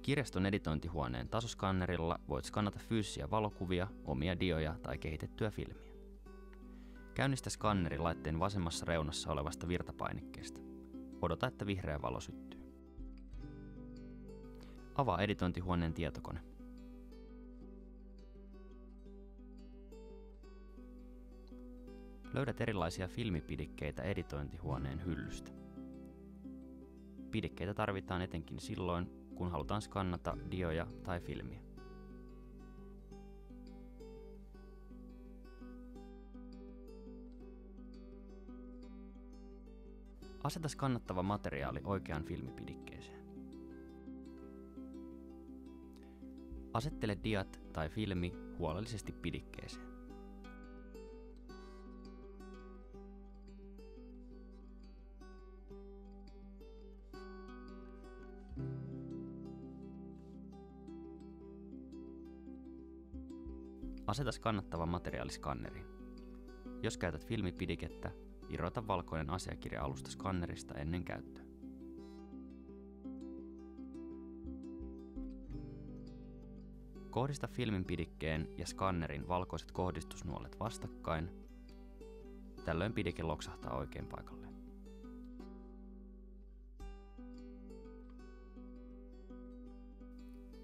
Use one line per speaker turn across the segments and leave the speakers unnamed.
Kirjaston editointihuoneen tasoskannerilla voit skannata fyysisiä valokuvia, omia dioja tai kehitettyä filmiä. Käynnistä skanneri laitteen vasemmassa reunassa olevasta virtapainikkeesta. Odota, että vihreä valo syttyy. Avaa editointihuoneen tietokone. Löydät erilaisia filmipidikkeitä editointihuoneen hyllystä. Pidikkeitä tarvitaan etenkin silloin, kun halutaan skannata dioja tai filmiä. Aseta skannattava materiaali oikeaan filmipidikkeeseen. Asettele diat tai filmi huolellisesti pidikkeeseen. Aseta skannattava materiaali skanneriin. Jos käytät filmipidikettä, irrota valkoinen asiakirja-alusta skannerista ennen käyttöä. Kohdista filminpidikkeen ja skannerin valkoiset kohdistusnuolet vastakkain. Tällöin pidike loksahtaa oikein paikalleen.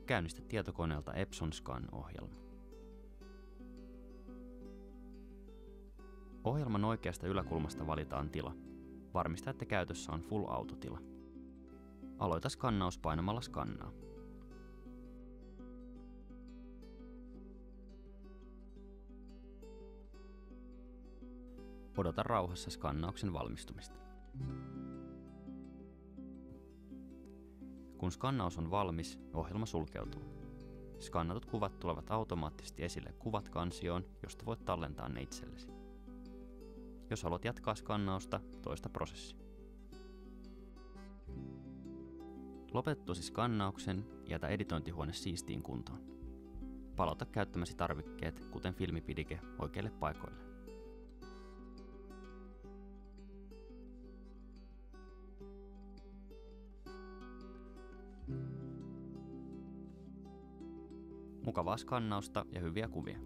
Käynnistä tietokoneelta Epson Scan-ohjelma. Ohjelman oikeasta yläkulmasta valitaan tila. Varmista, että käytössä on Full Auto-tila. Aloita skannaus painamalla skannaa. Odota rauhassa skannauksen valmistumista. Kun skannaus on valmis, ohjelma sulkeutuu. Skannatut kuvat tulevat automaattisesti esille Kuvat-kansioon, josta voit tallentaa ne itsellesi. Jos haluat jatkaa skannausta, toista prosessi. Lopetettuasi skannauksen, jätä editointihuone siistiin kuntoon. Palauta käyttämäsi tarvikkeet, kuten filmipidike, oikeille paikoille. Mukavaa skannausta ja hyviä kuvia!